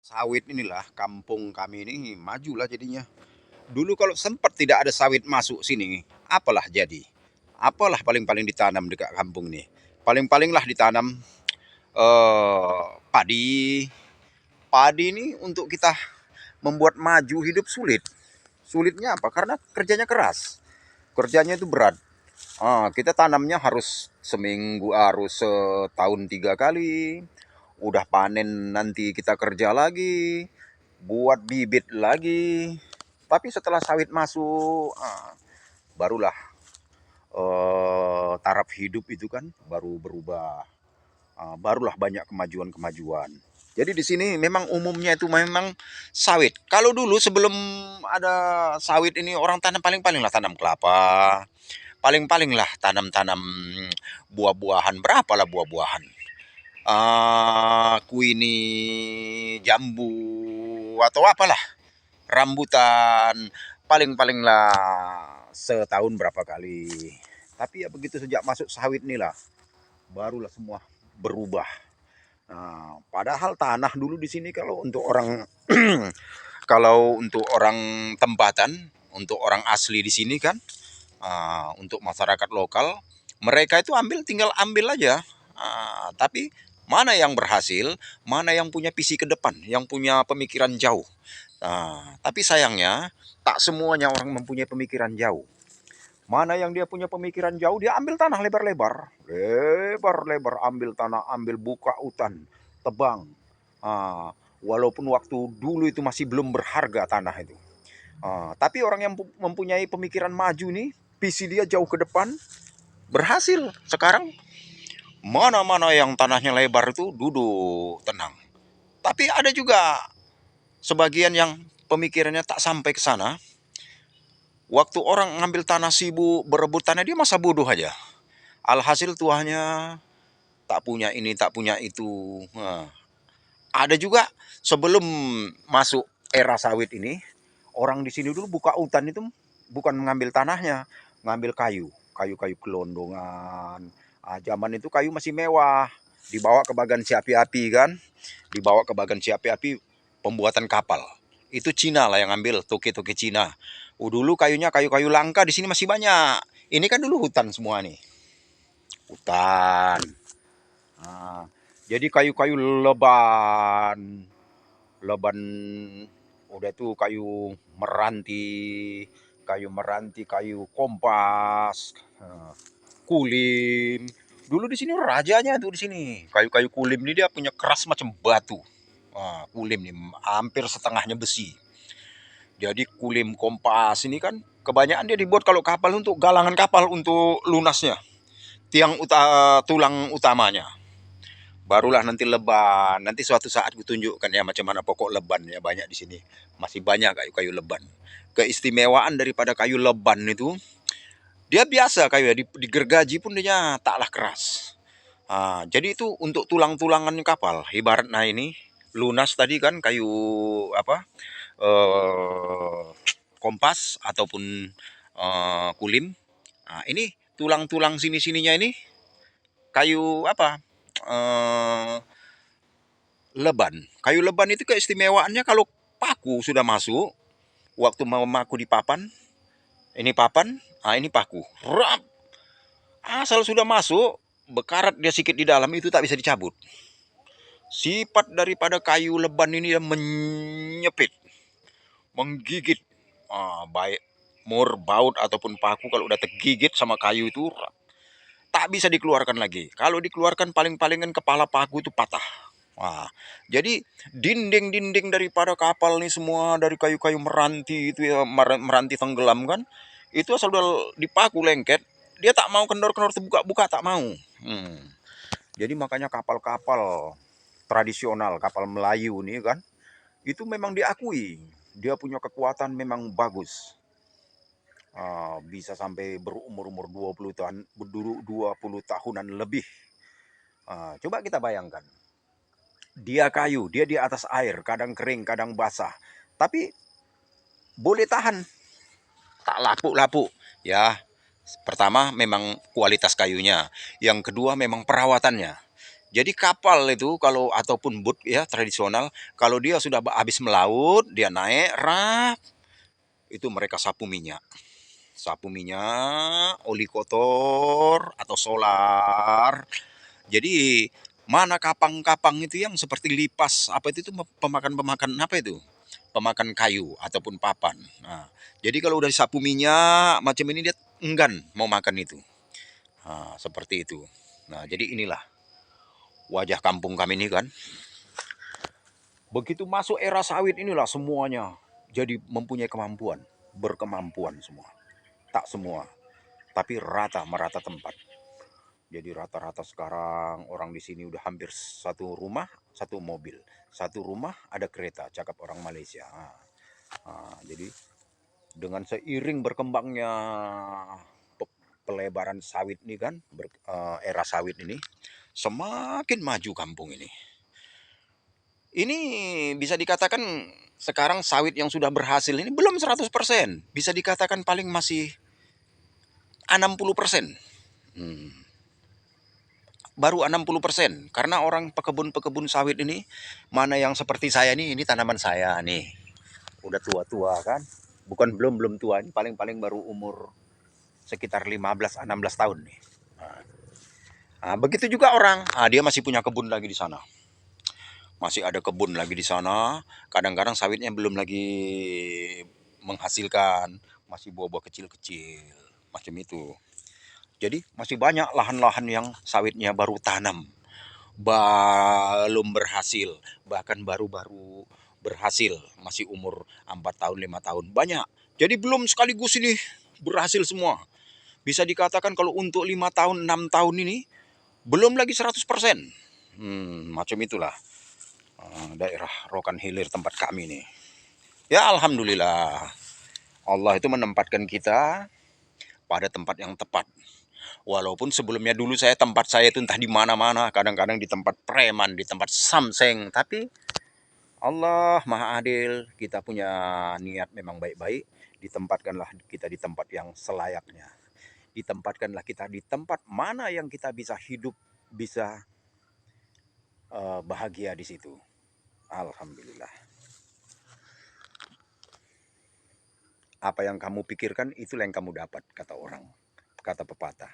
Sawit inilah kampung kami ini majulah jadinya. Dulu kalau sempat tidak ada sawit masuk sini, apalah jadi? Apalah paling-paling ditanam dekat kampung ini? Paling-palinglah ditanam padi. Padi ini untuk kita membuat maju hidup sulit. Sulitnya apa? Karena kerjanya keras. Kerjanya itu berat. Kita tanamnya harus seminggu, harus setahun 3 kali. Udah panen nanti kita kerja lagi, buat bibit lagi. Tapi setelah sawit masuk, barulah taraf hidup itu kan baru berubah. Barulah banyak kemajuan-kemajuan. Jadi di sini memang umumnya itu memang sawit. Kalau dulu sebelum ada sawit ini orang tanam paling-paling lah tanam kelapa, paling-paling lah tanam-tanam buah-buahan. Berapalah buah-buahan? Kuini, jambu, atau apalah, rambutan, paling-paling lah setahun berapa kali. Tapi ya begitu sejak masuk sawit nih lah, barulah semua berubah. Padahal tanah dulu di sini kalau untuk orang kalau untuk orang tempatan, untuk orang asli di sini kan, untuk masyarakat lokal, mereka itu tinggal ambil aja. Tapi mana yang berhasil, mana yang punya visi ke depan, yang punya pemikiran jauh. Tapi sayangnya tak semuanya orang mempunyai pemikiran jauh. Mana yang dia punya pemikiran jauh, dia ambil tanah lebar-lebar, lebar-lebar, ambil tanah, ambil buka hutan, tebang. Walaupun waktu dulu itu masih belum berharga tanah itu. Tapi orang yang mempunyai pemikiran maju nih, visi dia jauh ke depan, berhasil. Sekarang mana-mana yang tanahnya lebar itu duduk tenang. Tapi ada juga sebagian yang pemikirannya tak sampai ke sana. Waktu orang ngambil tanah sibuk berebut tanah, dia masa bodoh aja. Alhasil tuahnya tak punya ini, tak punya itu. Ada juga sebelum masuk era sawit ini, orang di sini dulu buka hutan itu bukan mengambil tanahnya, ngambil kayu, kayu-kayu gelondongan. Zaman itu kayu masih mewah, dibawa ke bagan si api-api kan, dibawa ke bagan si api-api pembuatan kapal. Itu Cina lah yang ambil, toke-toke Cina. Dulu kayunya kayu-kayu langka di sini masih banyak. Ini kan dulu hutan semua nih, hutan. Nah, jadi kayu-kayu leban, leban udah tuh kayu meranti, kayu kompas, kulim. Dulu di sini rajanya tuh di sini. Kayu-kayu kulim ini dia punya keras macam batu. Kulim nih hampir setengahnya besi. Jadi kulim kompas ini kan kebanyakan dia dibuat kalau kapal untuk galangan kapal untuk lunasnya. Tulang utamanya. Barulah nanti leban. Nanti suatu saat kutunjukkan ya macam mana pokok leban ya, banyak di sini. Masih banyak kayu-kayu leban. Keistimewaan daripada kayu leban itu, dia biasa kayu ya, digergaji pun dia taklah keras. Jadi itu untuk tulang-tulangan kapal. Ibarat nah ini lunas tadi kan kayu apa? Kompas ataupun kulim. Ini tulang-tulang sini-sininya ini kayu apa? Leban. Kayu leban itu keistimewaannya kalau paku sudah masuk, waktu memaku di papan, ini papan, ini paku. Rap. Asal sudah masuk, bekarat dia sedikit di dalam itu tak bisa dicabut. Sifat daripada kayu leban ini dia menyepit, menggigit. Baik baut ataupun paku kalau udah tergigit sama kayu itu tak bisa dikeluarkan lagi. Kalau dikeluarkan paling-palingan kepala paku itu patah. Jadi dinding-dinding daripada kapal ini semua dari kayu-kayu meranti itu ya, meranti tenggelam kan, itu asal udah dipaku lengket, dia tak mau kendor-kendor terbuka-buka, tak mau. Jadi makanya kapal-kapal tradisional, kapal Melayu nih kan, itu memang diakui dia punya kekuatan memang bagus. Bisa sampai berumur-umur 20 tahun, 20 tahunan lebih. Coba kita bayangkan. Dia kayu, dia di atas air, kadang kering, kadang basah. Tapi boleh tahan, tak lapuk-lapuk. Ya, pertama memang kualitas kayunya. Yang kedua memang perawatannya. Jadi kapal itu kalau ataupun boat ya tradisional, kalau dia sudah habis melaut, dia naik raf, itu mereka sapu minyak. Sapu minyak, oli kotor atau solar. Jadi mana kapang-kapang itu yang seperti lipas apa itu pemakan-pemakan apa itu? Pemakan kayu ataupun papan. Nah, jadi kalau udah disapu minyak macam ini dia enggan mau makan itu. Nah, seperti itu. Nah, jadi inilah wajah kampung kami ini kan. Begitu masuk era sawit inilah semuanya jadi mempunyai kemampuan, berkemampuan semua. Tak semua, tapi rata merata tempat. Jadi rata-rata sekarang orang di sini udah hampir satu rumah, satu mobil. Satu rumah ada kereta, cakap orang Malaysia. Jadi dengan seiring berkembangnya pelebaran sawit ini kan, era sawit ini, semakin maju kampung ini. Ini bisa dikatakan sekarang sawit yang sudah berhasil ini belum 100%. Bisa dikatakan paling masih 60%. Baru 60%. Karena orang pekebun-pekebun sawit ini, mana yang seperti saya ini tanaman saya nih. Udah tua-tua kan. Bukan belum tua, ini paling-paling baru umur sekitar 15-16 tahun nih. Begitu juga orang, dia masih punya kebun lagi di sana. Masih ada kebun lagi di sana. Kadang-kadang sawitnya belum lagi menghasilkan, masih buah-buah kecil-kecil, macam itu. Jadi masih banyak lahan-lahan yang sawitnya baru tanam, belum berhasil, bahkan baru-baru berhasil, masih umur 4 tahun, 5 tahun, banyak. Jadi belum sekaligus ini berhasil semua. Bisa dikatakan kalau untuk 5 tahun, 6 tahun ini belum lagi 100%. Macam itulah daerah Rokan Hilir tempat kami nih. Ya alhamdulillah, Allah itu menempatkan kita pada tempat yang tepat. Walaupun sebelumnya dulu tempat saya itu entah di mana-mana, kadang-kadang di tempat preman, di tempat samseng, tapi Allah Maha Adil, kita punya niat memang baik-baik, ditempatkanlah kita di tempat yang selayaknya. Ditempatkanlah kita di tempat mana yang kita bisa hidup, bisa bahagia di situ. Alhamdulillah. Apa yang kamu pikirkan itulah yang kamu dapat, kata orang, kata pepatah.